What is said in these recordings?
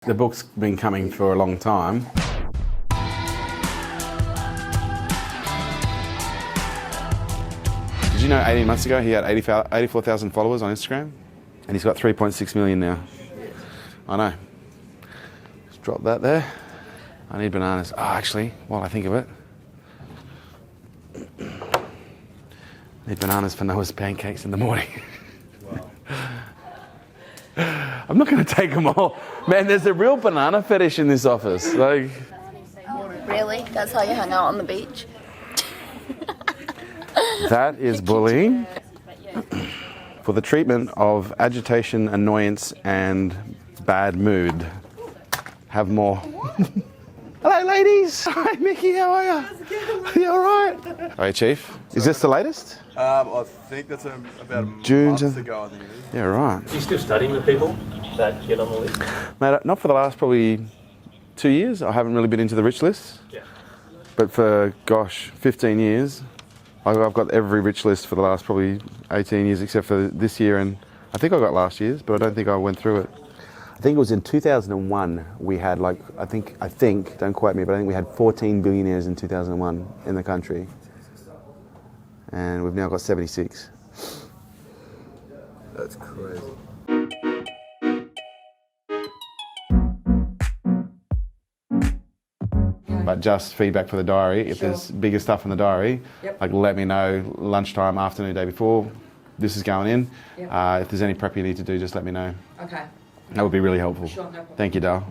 The book's been coming for a long time. Did you know 18 months ago he had 84,000 followers on Instagram? And he's got 3.6 million now. I know. Just drop that there. I need bananas. Oh, actually, while I think of it, I need bananas for Noah's pancakes in the morning. I'm not going to take them all. Man, there's a real banana fetish in this office. Like, really? That's how you hang out on the beach? that is bullying. For the treatment of agitation, annoyance, and bad mood. Have more. Hello, ladies. Hi, Mickey. How are you? You all right? All right, Chief. Is this the latest? I think that's about a June month ago, I think it is. Yeah, right. Are you still studying the people that get on the list? Mate, not for the last probably 2 years. I haven't really been into the rich list. Yeah. But for, 15 years, I've got every rich list for the last probably 18 years, except for this year, and I think I got last year's, but I don't think I went through it. I think it was in 2001 we had I think, don't quote me, but I think we had 14 billionaires in 2001 in the country. And we've now got 76. That's crazy. But just feedback for the diary. If there's bigger stuff in the diary, let me know lunchtime, afternoon, day before. This is going in. If there's any prep you need to do, just let me know. Okay. That would be really helpful. Sure, no problem. Thank you, Dale.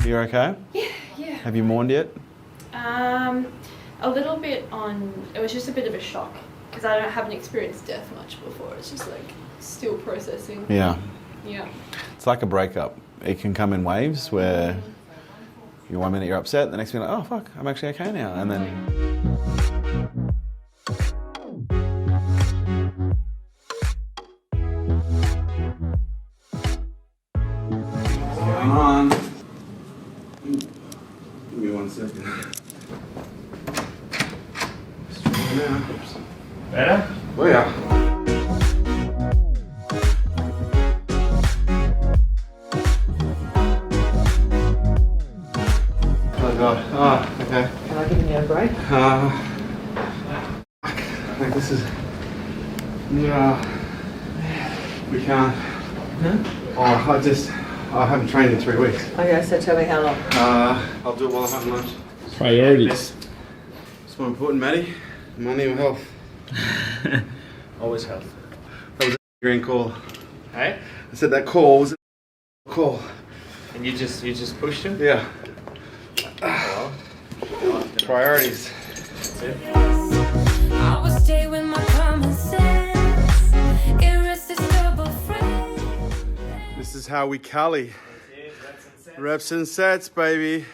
You okay? Yeah. Have you mourned yet? A little bit it was just a bit of a shock because I haven't experienced death much before. It's just like still processing. Yeah. Yeah. It's like a breakup. It can come in waves where you 1 minute you're upset, the next minute, oh fuck, I'm actually okay now. And then come on. Give me 1 second. Better? Oh yeah. Oh god. Oh, okay. Can I give you a break? Like this is. No. We can't. Huh? I haven't trained in 3 weeks. Okay, so tell me how long. I'll do it while I'm having lunch. Priorities. What's more important, Maddie? Money or health? Always health. That was a green call. Hey? I said that call was a call. And you just pushed him? Yeah. Well, Priorities. that's it. I will stay with my common sense, irresistible friend. This is how we Cali. Reps and sets. Reps and sets, baby.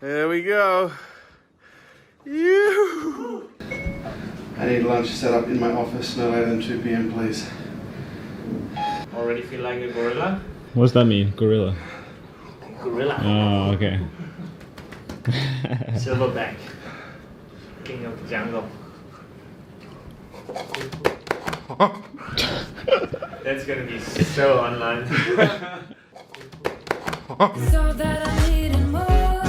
There we go. You. I need lunch set up in my office no later than 2 p.m, please. Already feel like a gorilla? What's that mean, gorilla? Gorilla. Oh, okay. Silverback. King of the jungle. That's gonna be so online. So that I'm needing more,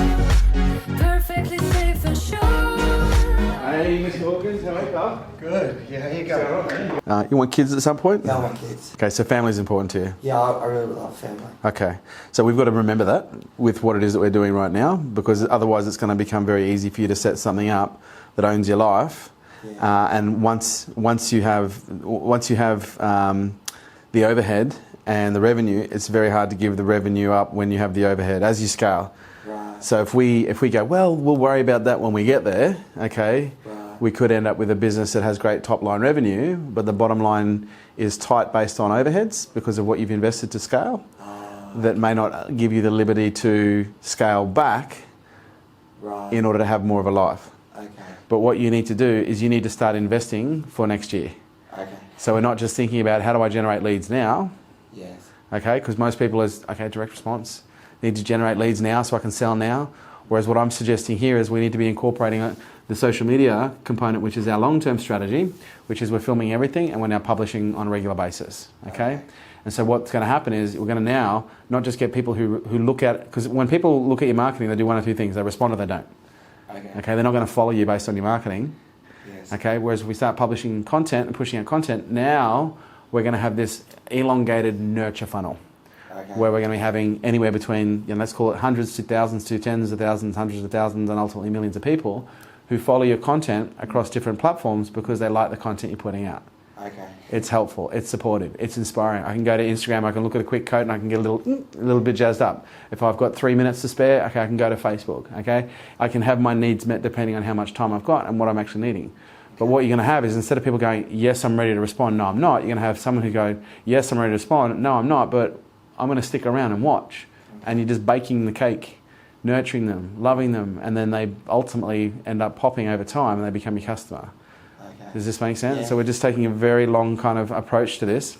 perfectly safe and sure. Hey, Mr. Hawkins, how are you, pal? Good. Yeah, how you going? You want kids at some point? Yeah, I want kids. Okay, so family's important to you. Yeah, I really love family. Okay, so we've got to remember that with what it is that we're doing right now, because otherwise it's going to become very easy for you to set something up that owns your life. Yeah. And once you have the overhead and the revenue, it's very hard to give the revenue up when you have the overhead as you scale. Right. So if we go, well, we'll worry about that when we get there. Okay. Right. We could end up with a business that has great top line revenue, but the bottom line is tight based on overheads because of what you've invested to scale. That may not give you the liberty to scale back Right. in order to have more of a life. Okay. But what you need to do is you need to start investing for next year. Okay. So we're not just thinking about how do I generate leads now, Yes. okay? Because most people is, okay, direct response, need to generate leads now so I can sell now. Whereas what I'm suggesting here is we need to be incorporating the social media component, which is our long-term strategy, which is we're filming everything and we're now publishing on a regular basis, okay? And so what's going to happen is we're going to now not just get people who look at, because when people look at your marketing, they do one of two things: they respond or they don't. Okay, they're not going to follow you based on your marketing. Yes. Okay, whereas if we start publishing content and pushing out content, now we're going to have this elongated nurture funnel. Okay. Where we're going to be having anywhere between, let's call it hundreds to thousands to tens of thousands, hundreds of thousands, and ultimately millions of people who follow your content across different platforms because they like the content you're putting out. Okay. It's helpful, it's supportive, it's inspiring. I can go to Instagram, I can look at a quick quote and I can get a little bit jazzed up. If I've got 3 minutes to spare, okay, I can go to Facebook, okay? I can have my needs met depending on how much time I've got and what I'm actually needing. But what you're going to have is, instead of people going, yes, I'm ready to respond, no, I'm not, you're going to have someone who go, yes, I'm ready to respond, no, I'm not, but I'm going to stick around and watch. And you're just baking the cake, nurturing them, loving them, and then they ultimately end up popping over time and they become your customer. Okay. Does this make sense? Yeah. So we're just taking a very long kind of approach to this.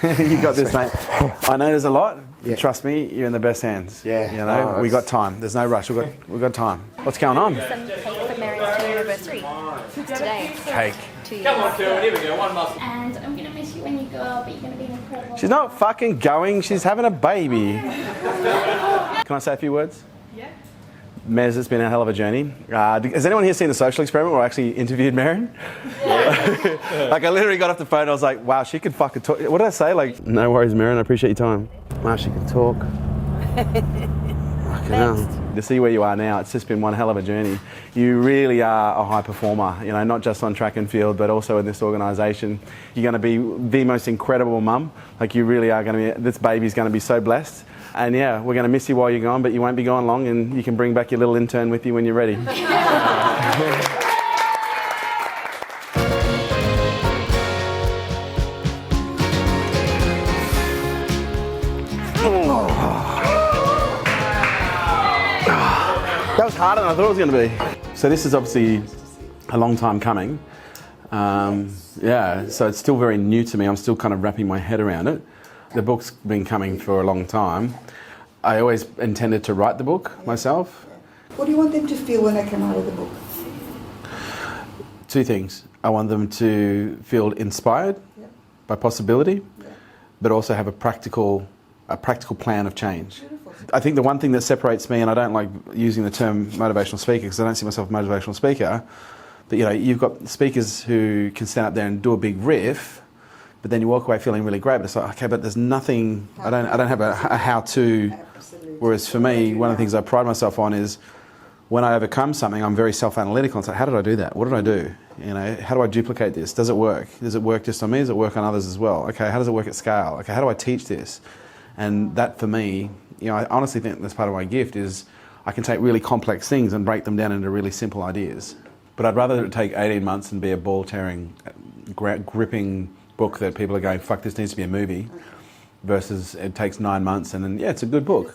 You got this, mate. I know there's a lot. Yeah. Trust me, you're in the best hands. Yeah. You know, Oh, we got time. There's no rush. We've got time. What's going on? Some cake for Mary's 2nd anniversary. Today. Cake. 2 years. Come on, Kerwin, here we go. One muscle. And I'm gonna miss you when you go, but you're gonna be an incredible. She's not fucking going. She's having a baby. Can I say a few words? Yeah. Mez, it's been a hell of a journey. Has anyone here seen The Social Experiment where I actually interviewed Meryn? Like, I literally got off the phone and I was like, wow, she can fucking talk. What did I say? Like, no worries, Meryn, I appreciate your time. Wow, she can talk. Fucking hell. To see where you are now, it's just been one hell of a journey. You really are a high performer, you know, not just on track and field, but also in this organisation. You're going to be the most incredible mum. Like, you really are going to be, this baby's going to be so blessed. And yeah, we're going to miss you while you're gone, but you won't be gone long, and you can bring back your little intern with you when you're ready. That was harder than I thought it was going to be. So this is obviously a long time coming. Yeah, so it's still very new to me. I'm still kind of wrapping my head around it. The book's been coming for a long time. I always intended to write the book myself. What do you want them to feel when they come out of the book? Two things. I want them to feel inspired by possibility, but also have a practical plan of change. I think the one thing that separates me, and I don't like using the term motivational speaker because I don't see myself a motivational speaker, but you know, you've got speakers who can stand up there and do a big riff, but then you walk away feeling really great. But it's like, okay, but there's nothing. I don't have a how-to. Whereas for me, one of the things I pride myself on is when I overcome something, I'm very self-analytical. And say, how did I do that? What did I do? You know, how do I duplicate this? Does it work? Does it work just on me? Does it work on others as well? Okay, how does it work at scale? Okay, how do I teach this? And that for me, you know, I honestly think that's part of my gift is I can take really complex things and break them down into really simple ideas. But I'd rather it take 18 months and be a ball-tearing, gripping book that people are going, fuck, this needs to be a movie, versus it takes 9 months and then, yeah, it's a good book.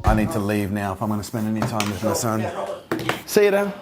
I need to leave now if I'm going to spend any time with my son. See you, Dad.